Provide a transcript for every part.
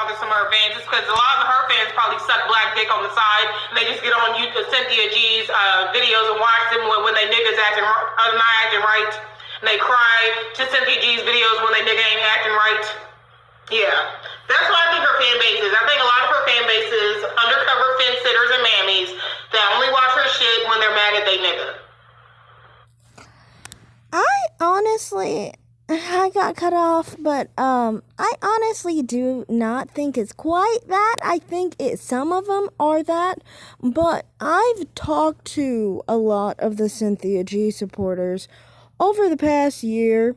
talking to some of her fans. It's because a lot of her fans probably suck black dick on the side, and they just get on YouTube, Cynthia G's videos and watch them when they niggas not acting right. And they cry to Cynthia G's videos when they nigga ain't acting right. Yeah. That's what I think her fan base is. I think a lot of her fan base is undercover fence sitters and mammies that only watch her shit when they're mad at they nigga. I got cut off, but I honestly do not think it's quite that. I think some of them are that, but I've talked to a lot of the Cynthia G supporters over the past year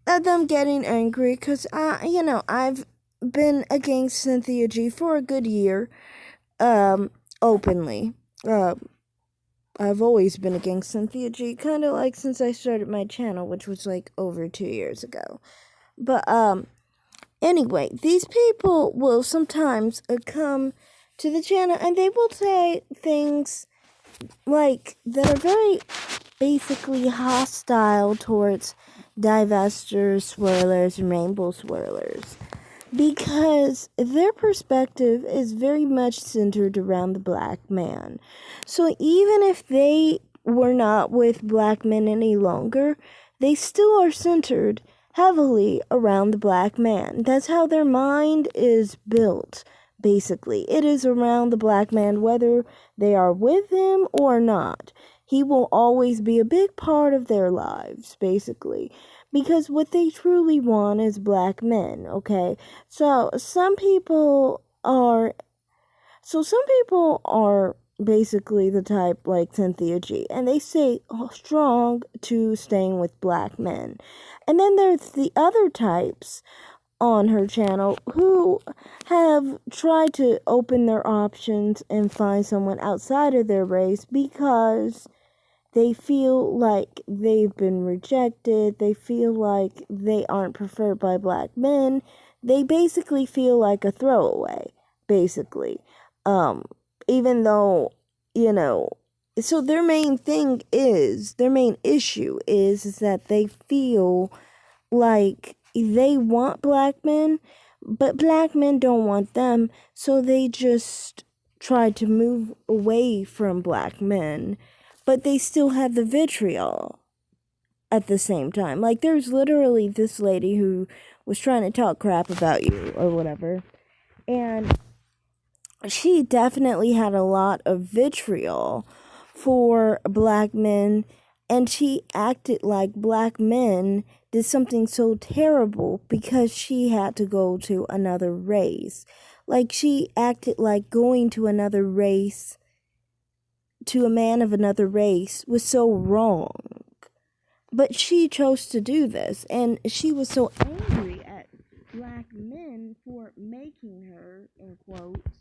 at them getting angry because I've been against Cynthia G for a good year, openly. I've always been against Cynthia G, kind of like since I started my channel, which was like over 2 years ago. But anyway, these people will sometimes come to the channel and they will say things like that are very basically hostile towards divestors, swirlers, and rainbow swirlers, because their perspective is very much centered around the black man. So even if they were not with black men any longer, they still are centered heavily around the black man. That's how their mind is built, basically. It is around the black man, whether they are with him or not. He will always be a big part of their lives, basically. Because what they truly want is black men, okay? So some people are basically the type like Cynthia G, and they stay strong to staying with black men. And then there's the other types on her channel who have tried to open their options and find someone outside of their race because they feel like they've been rejected. They feel like they aren't preferred by black men. They basically feel like a throwaway, basically. Even though, so their main issue is that they feel like they want black men, but black men don't want them, so they just try to move away from black men. But they still have the vitriol at the same time. Like, there's literally this lady who was trying to talk crap about you or whatever. And she definitely had a lot of vitriol for black men. And she acted like black men did something so terrible because she had to go to another race. Like, she acted like going to another race, to a man of another race, was so wrong. But she chose to do this, and she was so angry at black men for making her, in quotes,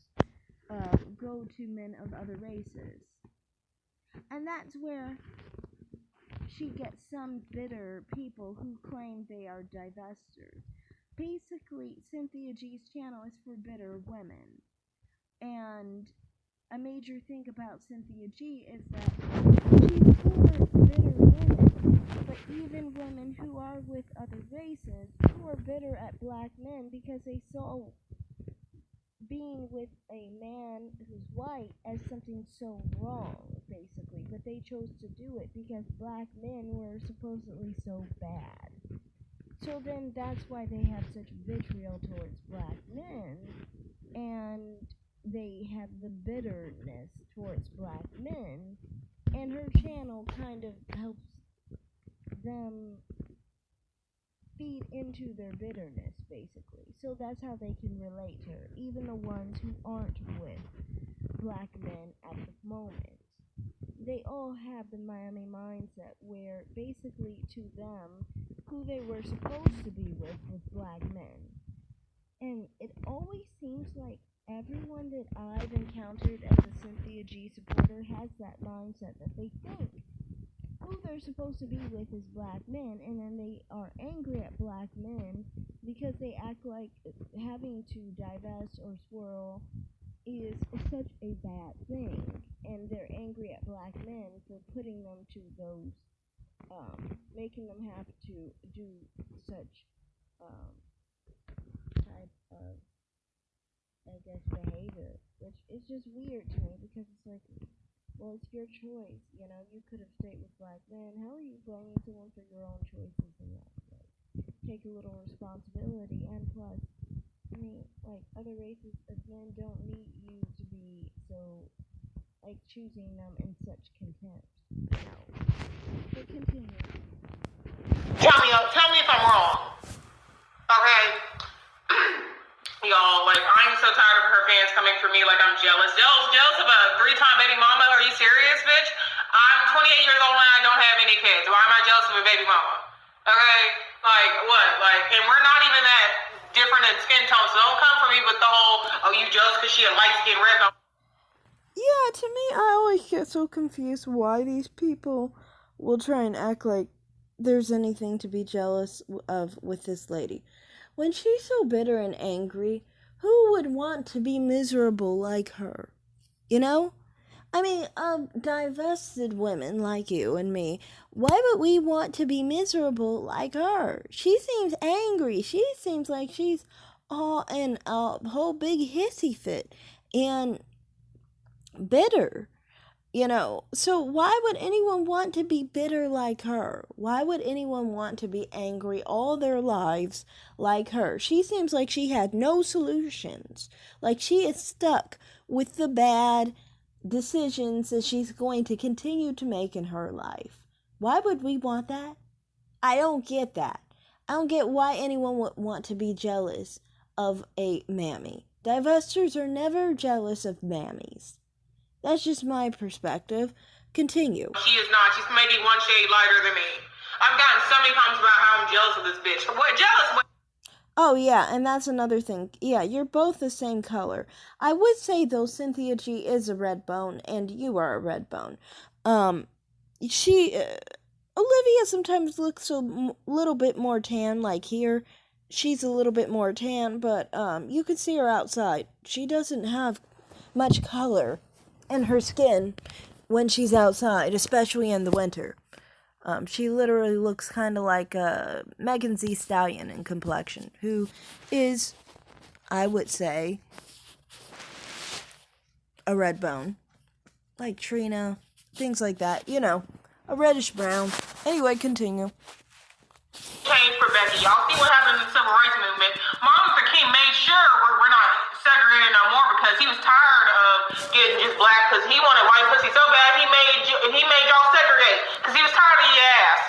go to men of other races. And that's where she gets some bitter people who claim they are divestors. Basically, Cynthia G's channel is for bitter women. And a major thing about Cynthia G is that she's for bitter women, but even women who are with other races who are bitter at black men because they saw being with a man who's white as something so wrong, basically. But they chose to do it because black men were supposedly so bad. So then that's why they have such vitriol towards black men, and they have the bitterness towards black men, and her channel kind of helps them feed into their bitterness, basically. So that's how they can relate to her, even the ones who aren't with black men at the moment. They all have the Miami mindset where basically to them, who they were supposed to be with was black men. And it always seems like everyone that I've encountered as a Cynthia G supporter has that mindset that they think who they're supposed to be with is black men, and then they are angry at black men because they act like having to divest or swirl is such a bad thing, and they're angry at black men for putting them to those, making them have to do such type of, I guess, behavior, which is just weird to me because it's like, well, it's your choice. You know, you could have stayed with black men. How are you blaming someone for your own choices in life? Like, take a little responsibility. And plus, I mean, like, other races of men don't need you to be so, like, choosing them in such contempt. No. But continue. Tell me if I'm wrong. Okay? Y'all, like, I'm so tired of her fans coming for me like I'm jealous. Jealous of a 3-time baby mama? Are you serious, bitch? I'm 28 years old and I don't have any kids. Why am I jealous of a baby mama? Okay? Like, what? Like, and we're not even that different in skin tones. So don't come for me with the whole, oh, you jealous because she a light-skinned red bone. Yeah, to me, I always get so confused why these people will try and act like there's anything to be jealous of with this lady. When she's so bitter and angry, who would want to be miserable like her? You know? I mean, divested women like you and me, why would we want to be miserable like her? She seems angry. She seems like she's all in a whole big hissy fit and bitter. You know, so why would anyone want to be bitter like her? Why would anyone want to be angry all their lives like her? She seems like she had no solutions. Like she is stuck with the bad decisions that she's going to continue to make in her life. Why would we want that? I don't get that. I don't get why anyone would want to be jealous of a mammy. Divestors are never jealous of mammies. That's just my perspective. Continue. She is not. She's maybe one shade lighter than me. I've gotten so many comments about how I'm jealous of this bitch. What jealous? Oh yeah, and that's another thing. Yeah, you're both the same color. I would say though, Cynthia G is a red bone, and you are a red bone. Olivia sometimes looks a little bit more tan. Like here, she's a little bit more tan, but you can see her outside. She doesn't have much color in her skin when she's outside, especially in the winter. She literally looks kind of like Megan Thee Stallion in complexion, who is, I would say, a red bone. Like Trina, things like that. You know, a reddish brown. Anyway, continue. Change for Becky. Y'all see what happened in the civil rights movement? Martin Luther King made sure we're not segregated no more because he was tired of getting just black because he wanted white pussy so bad he made y'all segregate because he was tired of your ass.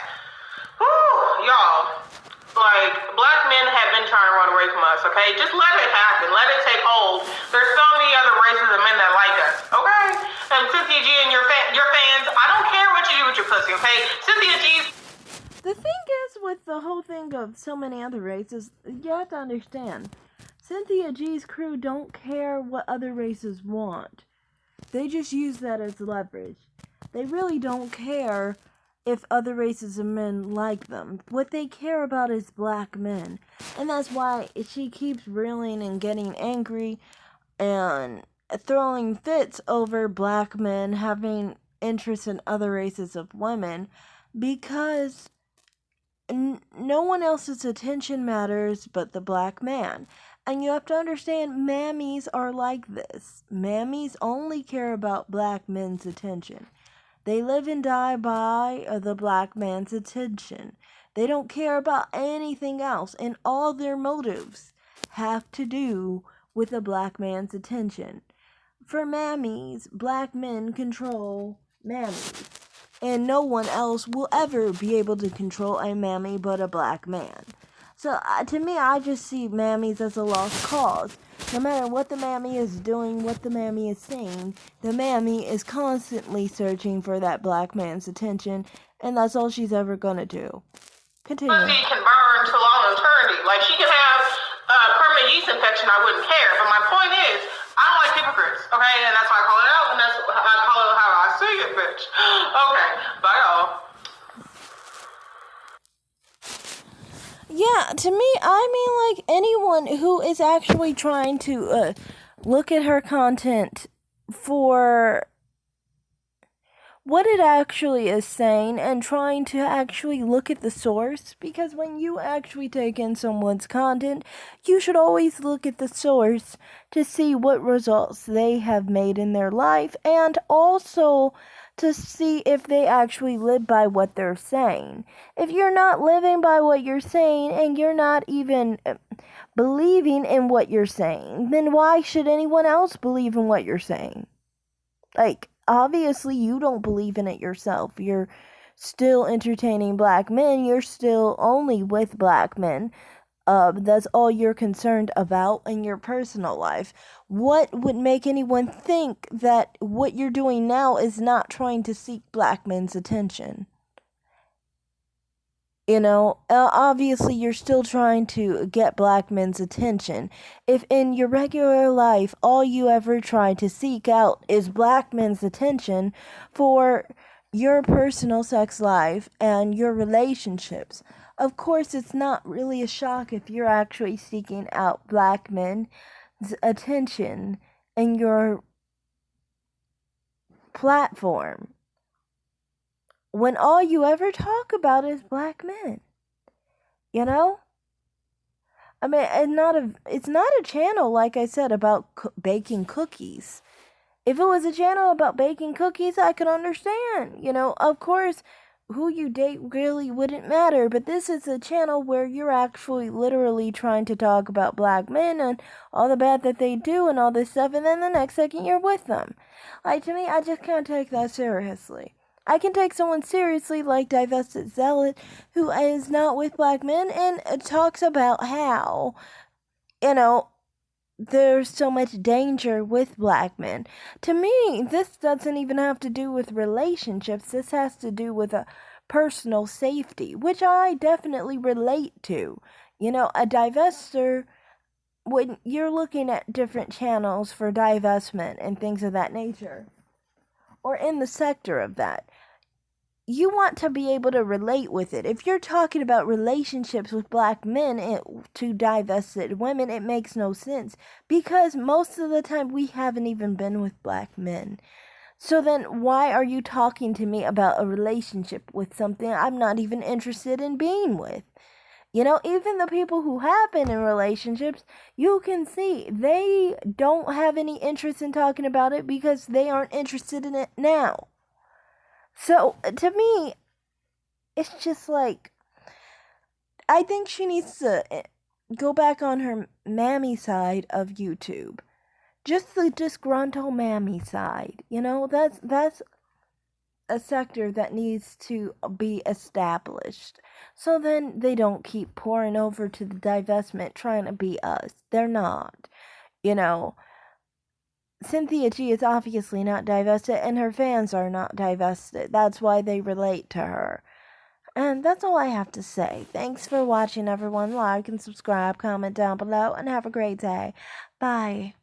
Whew, y'all. Like, black men have been trying to run away from us, okay? Just let it happen. Let it take hold. There's so many other races of men that like us, okay? And Cynthia G and your fans, I don't care what you do with your pussy, okay? Cynthia G's... The thing is, with the whole thing of so many other races, you have to understand, Cynthia G's crew don't care what other races want. They just use that as leverage. They really don't care if other races of men like them. What they care about is black men. And that's why she keeps reeling and getting angry and throwing fits over black men having interest in other races of women because no one else's attention matters but the black man. And you have to understand, mammies are like this. Mammies only care about black men's attention. They live and die by the black man's attention. They don't care about anything else, and all their motives have to do with the black man's attention. For mammies, black men control mammies. And no one else will ever be able to control a mammy but a black man. So to me, I just see mammies as a lost cause. No matter what the mammy is doing, what the mammy is saying, the mammy is constantly searching for that black man's attention, and that's all she's ever gonna do. Continue. Pussy can burn to long eternity. Like, she can have a permanent yeast infection, I wouldn't care. But my point is, I don't like hypocrites, okay? And that's why I call it out, and that's why I call it how I see it, bitch. Okay, bye, y'all. Yeah, to me, I mean, like, anyone who is actually trying to look at her content for what it actually is saying and trying to actually look at the source, because when you actually take in someone's content, you should always look at the source to see what results they have made in their life, and also to see if they actually live by what they're saying. If you're not living by what you're saying and you're not even believing in what you're saying, then why should anyone else believe in what you're saying? Like, obviously, you don't believe in it yourself. You're still entertaining black men. You're still only with black men. That's all you're concerned about in your personal life. What would make anyone think that what you're doing now is not trying to seek black men's attention? You know, obviously you're still trying to get black men's attention. If in your regular life all you ever try to seek out is black men's attention for your personal sex life and your relationships, of course it's not really a shock if you're actually seeking out black men's attention in your platform, when all you ever talk about is black men. You know? I mean, it's not a channel, like I said, about baking cookies. If it was a channel about baking cookies, I could understand. You know, of course, who you date really wouldn't matter, but this is a channel where you're actually literally trying to talk about black men and all the bad that they do and all this stuff, and then the next second you're with them. Like, to me, I just can't take that seriously. I can take someone seriously like Divested Zealot, who is not with black men and talks about how, you know, there's so much danger with black men. To me, this doesn't even have to do with relationships. This has to do with a personal safety, which I definitely relate to. You know, a divester, when you're looking at different channels for divestment and things of that nature, or in the sector of that, you want to be able to relate with it. If you're talking about relationships with black men to divested women, it makes no sense, because most of the time we haven't even been with black men. So then why are you talking to me about a relationship with something I'm not even interested in being with? You know, even the people who have been in relationships, you can see they don't have any interest in talking about it because they aren't interested in it now. So, to me, it's just like, I think she needs to go back on her mammy side of YouTube. Just the disgruntled mammy side. You know, that's a sector that needs to be established. So then they don't keep pouring over to the divestment trying to be us. They're not. You know, Cynthia G is obviously not divested, and her fans are not divested. That's why they relate to her. And that's all I have to say. Thanks for watching, everyone. Like and subscribe, comment down below, and have a great day. Bye.